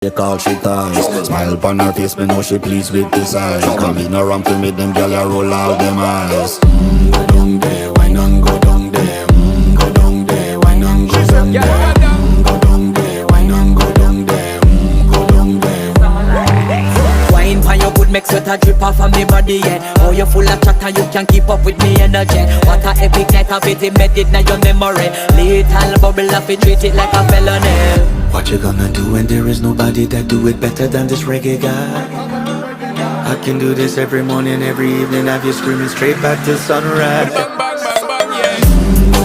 They call she ties. Smile upon her face, me know she pleased with this eyes. Come in around to me, them gyal a roll out them eyes. Go down there, why not go down there? Go down there, why not go down there? Go down there, why not go down there? Go down there. Wine pan your good, make sweat a drip off of me body, yeah. Oh, you full of chatter, you can keep up with me energy. What a epic night of it, embedded in your memory. Little bubble up, it treat it like a felony. What you gonna do when there is nobody that do it better than this reggae guy? I can do this every morning, every evening, have you screaming straight back to sunrise.